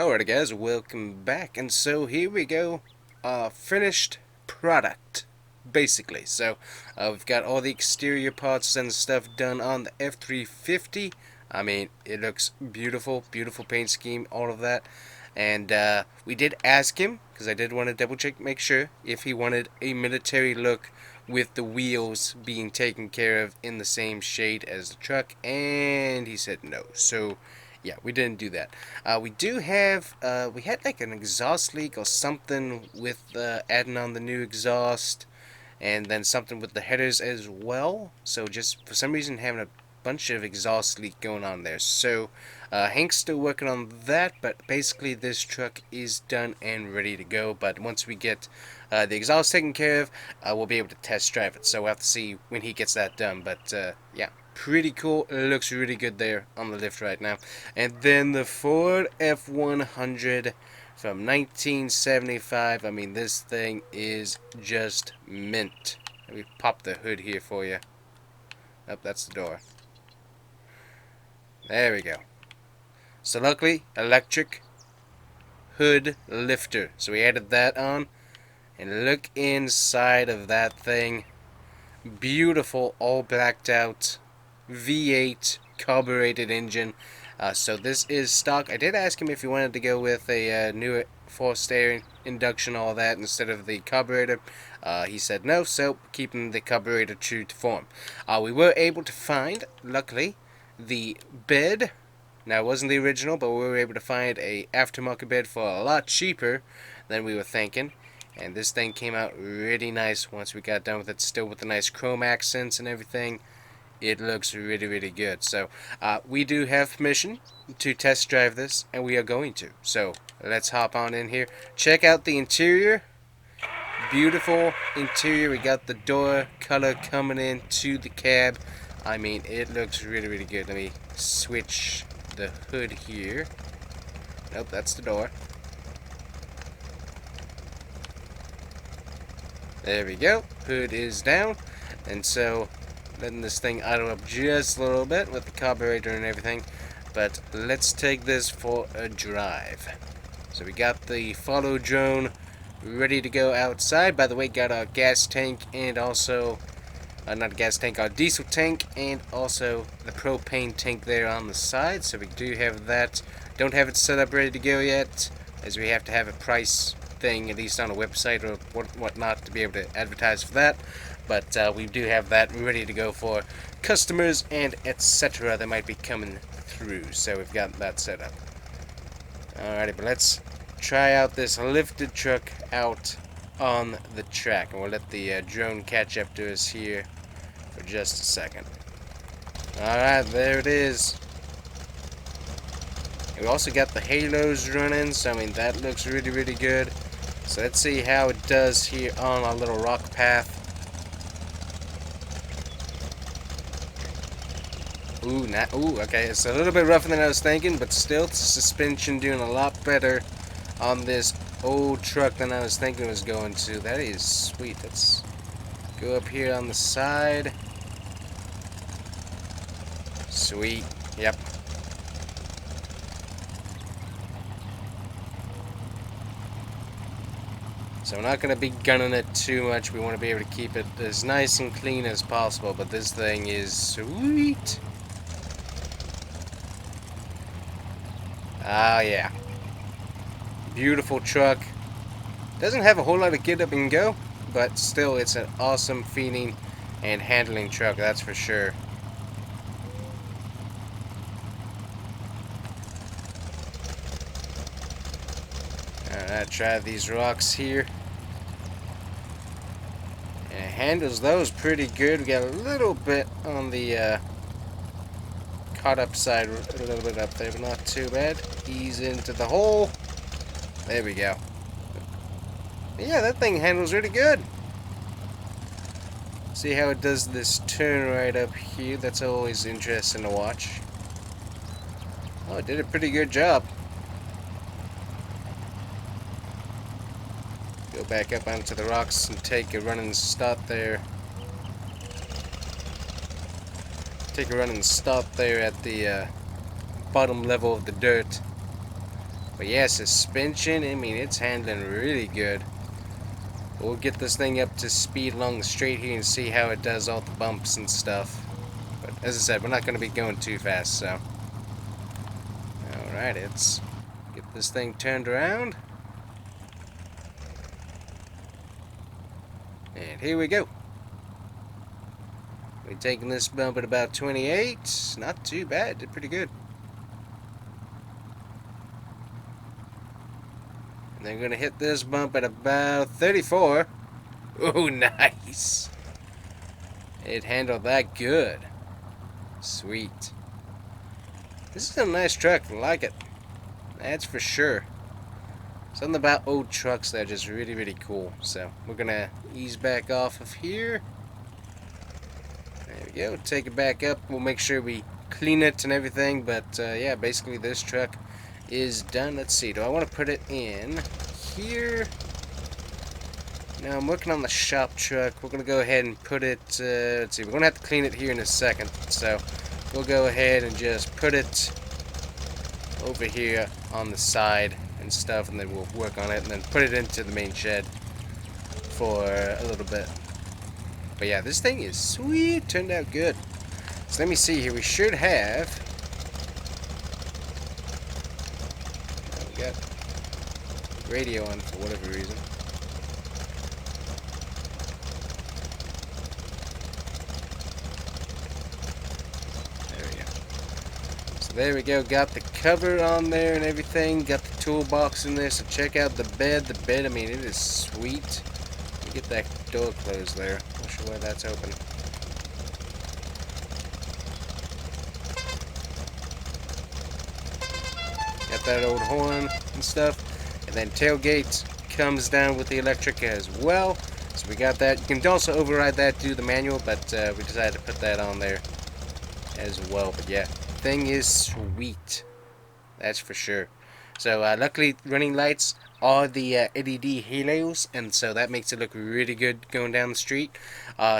Alright guys, welcome back, and so here we go, finished product, basically. So, we've got all the exterior parts and stuff done on the F-350. I mean, it looks beautiful, beautiful paint scheme, all of that. And we did ask him, because I did want to double check, make sure, if he wanted a military look with the wheels being taken care of in the same shade as the truck, and he said no. So yeah, we didn't do that. We do have, we had like an exhaust leak or something with adding on the new exhaust, and then something with the headers as well. So just for some reason having a bunch of exhaust leak going on there. So Hank's still working on that, but basically this truck is done and ready to go. But once we get the exhaust taken care of, we'll be able to test drive it. So we'll have to see when he gets that done. But yeah, pretty cool. It looks really good there on the lift right now. And then the Ford F-100 from 1975. I mean, this thing is just mint. Let me pop the hood here for you. Oh, that's the door. There we go. So luckily, electric hood lifter. So we added that on. And look inside of that thing. Beautiful, all blacked out V8 carbureted engine. So this is stock. I did ask him if he wanted to go with a new forced air induction, all that, instead of the carburetor. He said no, so keeping the carburetor true to form. We were able to find, luckily, the bed. Now, it wasn't the original, but we were able to find a aftermarket bed for a lot cheaper than we were thinking. And this thing came out really nice once we got done with it, still with the nice chrome accents and everything. It looks really, really good. So, we do have permission to test drive this, and we are going to. So, let's hop on in here. Check out the interior. Beautiful interior. We got the door color coming in to the cab. I mean, it looks really, really good. Let me switch the hood here. Nope, that's the door. There we go. Hood is down. And so, letting this thing idle up just a little bit with the carburetor and everything. But let's take this for a drive. So we got the follow drone ready to go outside. By the way, got our gas tank and also, not a gas tank, our diesel tank, and also the propane tank there on the side. So we do have that. Don't have it set up ready to go yet, as we have to have a price thing, at least on a website or whatnot, to be able to advertise for that. But we do have that ready to go for customers and etc. that might be coming through. So we've got that set up. Alrighty, but let's try out this lifted truck out on the track, and we'll let the drone catch up to us here for just a second. Alright, there it is. And we also got the halos running, so I mean that looks really, really good. So let's see how it does here on our little rock path. Ooh, okay, it's a little bit rougher than I was thinking, but still, the suspension doing a lot better on this old truck than I was thinking it was going to. That is sweet. Let's go up here on the side. Sweet. Yep. So we're not going to be gunning it too much. We want to be able to keep it as nice and clean as possible, but this thing is sweet. Ah, yeah. Beautiful truck. Doesn't have a whole lot of get up and go, but still it's an awesome feeding and handling truck, that's for sure. Alright, try these rocks here. And it handles those pretty good. We got a little bit on the caught up side, a little bit up there, but not too bad. Ease into the hole. There we go. Yeah, that thing handles really good. See how it does this turn right up here. That's always interesting to watch. Oh, it did a pretty good job. Go back up onto the rocks and take a running stop there. Take a running stop there at the bottom level of the dirt. But yeah, suspension, I mean, it's handling really good. We'll get this thing up to speed along the straight here and see how it does all the bumps and stuff. But as I said, we're not going to be going too fast, so. Alright, let's get this thing turned around. And here we go. We're taking this bump at about 28. Not too bad, did pretty good. And then going to hit this bump at about 34. Oh, nice. It handled that good. Sweet. This is a nice truck. I like it. That's for sure. Something about old trucks that are just really, really cool. So we're going to ease back off of here. There we go. Take it back up. We'll make sure we clean it and everything. But yeah, basically this truck is done. Let's see. Do I want to put it in here? No, I'm working on the shop truck. We're going to go ahead and put it, let's see, we're going to have to clean it here in a second. So, we'll go ahead and just put it over here on the side and stuff, and then we'll work on it, and then put it into the main shed for a little bit. But yeah, this thing is sweet. Turned out good. So, let me see here. We should have, we got radio on for whatever reason. There we go, got the cover on there and everything, got the toolbox in there, so check out the bed. The bed, I mean, it is sweet. Let me get that door closed there. Not sure why that's open. Got that old horn and stuff. And then tailgate comes down with the electric as well. So we got that. You can also override that, do the manual, but we decided to put that on there as well. But yeah. Thing is sweet, that's for sure. So luckily running lights are the LED halos, and so that makes it look really good going down the street.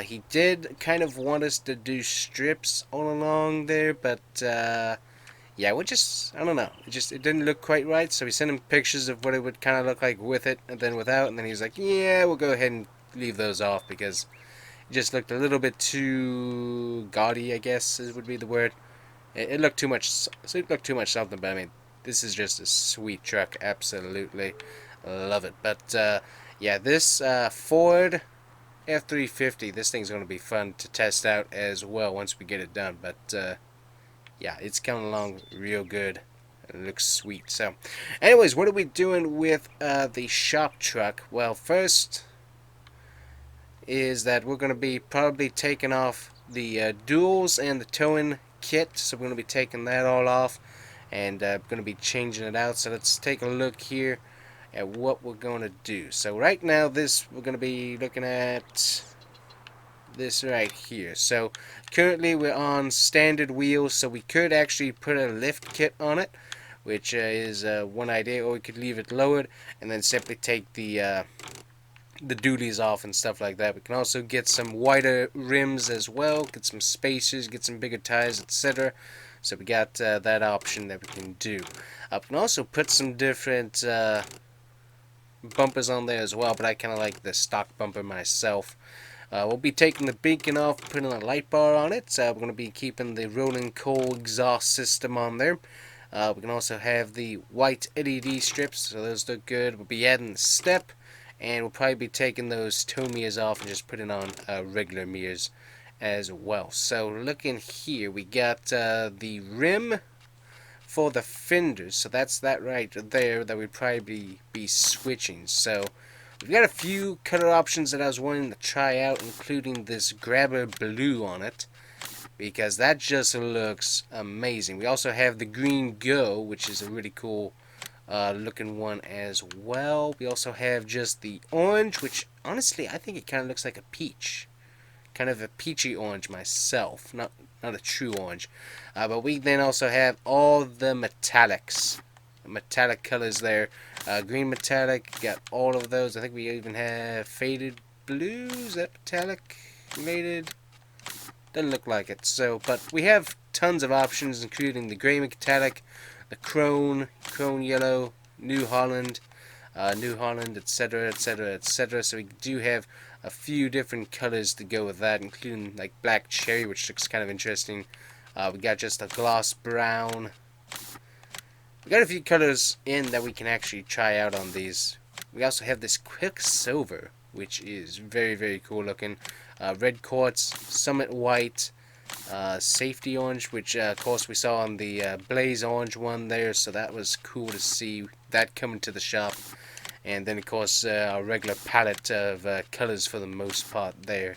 He did kind of want us to do strips all along there, but yeah, we just, I don't know, it didn't look quite right. So we sent him pictures of what it would kind of look like with it and then without, and then he was like, yeah, we'll go ahead and leave those off because it just looked a little bit too gaudy, I guess would be the word. It looked too much. It looked too much something, but I mean, this is just a sweet truck. Absolutely love it. But yeah, this Ford F-350. This thing's going to be fun to test out as well once we get it done. But yeah, it's coming along real good. It looks sweet. So, anyways, what are we doing with the shop truck? Well, first is that we're going to be probably taking off the duals and the towing kit, so we're going to be taking that all off and going to be changing it out. So let's take a look here at what we're going to do. So right now we're going to be looking at this right here. So currently we're on standard wheels, so we could actually put a lift kit on it, which is one idea, or we could leave it lowered and then simply take the dualies off and stuff like that. We can also get some wider rims as well, get some spacers, get some bigger tires, etc. So we got that option that we can do. We can also put some different bumpers on there as well, but I kind of like the stock bumper myself. We'll be taking the beacon off, putting a light bar on it. We're going to be keeping the rolling coal exhaust system on there. We can also have the white LED strips, so those look good. We'll be adding the step, and we'll probably be taking those tow mirrors off and just putting on regular mirrors as well. So looking here, we got the rim for the fenders. So that's that right there that we'd probably be switching. So we've got a few color options that I was wanting to try out, including this grabber blue on it, because that just looks amazing. We also have the green go, which is a really cool looking one as well. We also have just the orange, which honestly I think it kind of looks like a peach, kind of a peachy orange myself, not a true orange. But we then also have all the metallic colors there. Green metallic, got all of those. I think we even have faded blue. Is that metallic related? Doesn't look like it. So, but we have tons of options, including the gray metallic, the chrome yellow, New Holland, etc., etc., etc. So we do have a few different colors to go with that, including like black cherry, which looks kind of interesting. We got just a gloss brown. We got a few colors in that we can actually try out on these. We also have this Quicksilver, which is very, very cool looking. Red quartz, summit white, safety orange, which of course we saw on the blaze orange one there, so that was cool to see that coming to the shop. And then of course our regular palette of colors for the most part there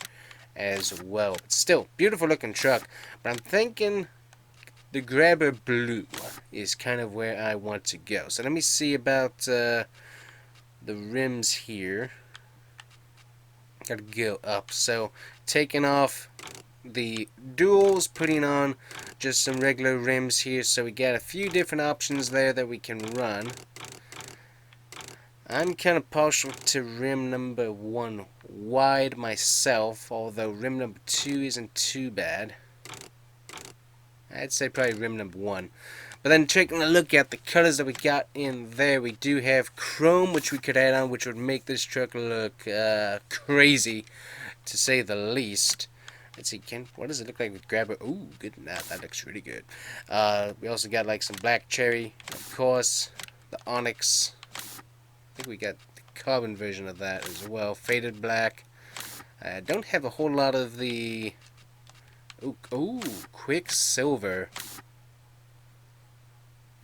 as well. But still, beautiful looking truck. But I'm thinking the Grabber Blue is kind of where I want to go. So let me see about the rims here. Gotta go up. So taking off the duals, putting on just some regular rims here. So we got a few different options there that we can run. I'm kind of partial to rim number 1 wide myself, although rim number 2 isn't too bad. I'd say probably rim number 1. But then taking a look at the colors that we got in there, we do have chrome, which we could add on, which would make this truck look crazy, to say the least. Let's see, Ken, what does it look like with Grabber? Ooh, good. Nah, that looks really good. We also got like some black cherry, of course, the onyx. I think we got the carbon version of that as well. Faded black. I don't have a whole lot of the... Ooh, Quicksilver.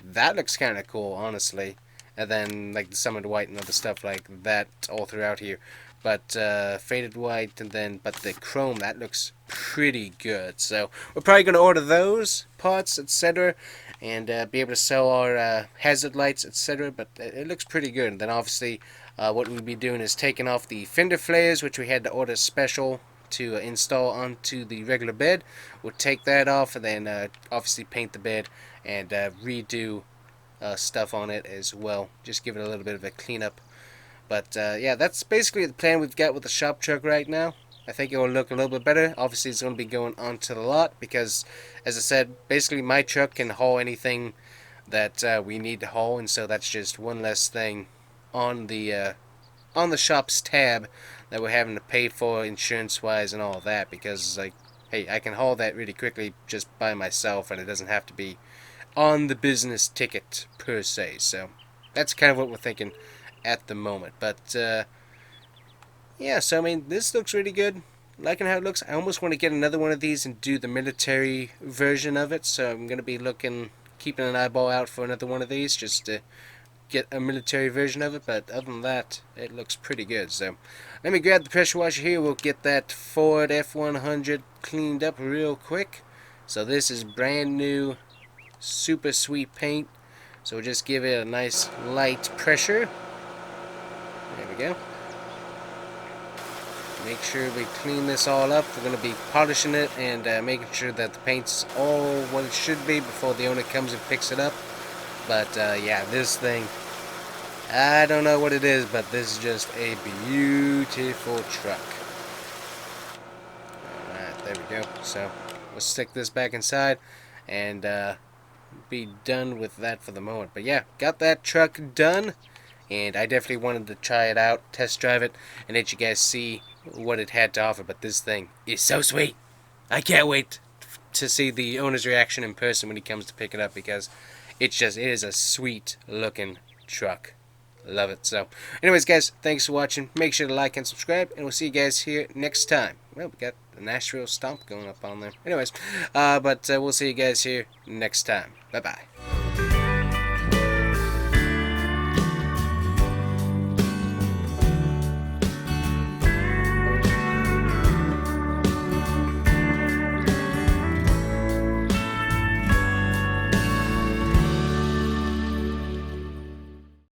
That looks kind of cool, honestly. And then like the summit white and other stuff like that all throughout here. But faded white and then but the chrome, that looks pretty good. So we're probably going to order those parts, etc. and be able to sell our hazard lights, etc. But it looks pretty good. And then obviously what we'll be doing is taking off the fender flares, which we had to order special to install onto the regular bed. We'll take that off and then obviously paint the bed and redo stuff on it as well. Just give it a little bit of a cleanup. But yeah, that's basically the plan we've got with the shop truck right now. I think it will look a little bit better. Obviously it's going to be going onto the lot because, as I said, basically my truck can haul anything that we need to haul, and so that's just one less thing on the shop's tab that we're having to pay for insurance wise and all that, because like, hey, I can haul that really quickly just by myself and it doesn't have to be on the business ticket per se. So that's kind of what we're thinking at the moment. But yeah, so I mean, this looks really good. Liking how it looks. I almost want to get another one of these and do the military version of it, so I'm going to be keeping an eyeball out for another one of these just to get a military version of it. But other than that, it looks pretty good. So let me grab the pressure washer here. We'll get that Ford F-100 cleaned up real quick. So this is brand new, super sweet paint. So we'll just give it a nice light pressure. There we go. Make sure we clean this all up. We're going to be polishing it and making sure that the paint's all what it should be before the owner comes and picks it up. But yeah, this thing, I don't know what it is, but this is just a beautiful truck. Alright, there we go. So we'll stick this back inside and be done with that for the moment. But yeah, got that truck done, and I definitely wanted to try it out, test drive it, and let you guys see what it had to offer. But this thing is so sweet. I can't wait to see the owner's reaction in person when he comes to pick it up, because it is a sweet looking truck. Love it. So anyways guys, thanks for watching. Make sure to like and subscribe, and we'll see you guys here next time. Well, we got the Nashville stomp going up on there. Anyways, but we'll see you guys here next time. Bye bye.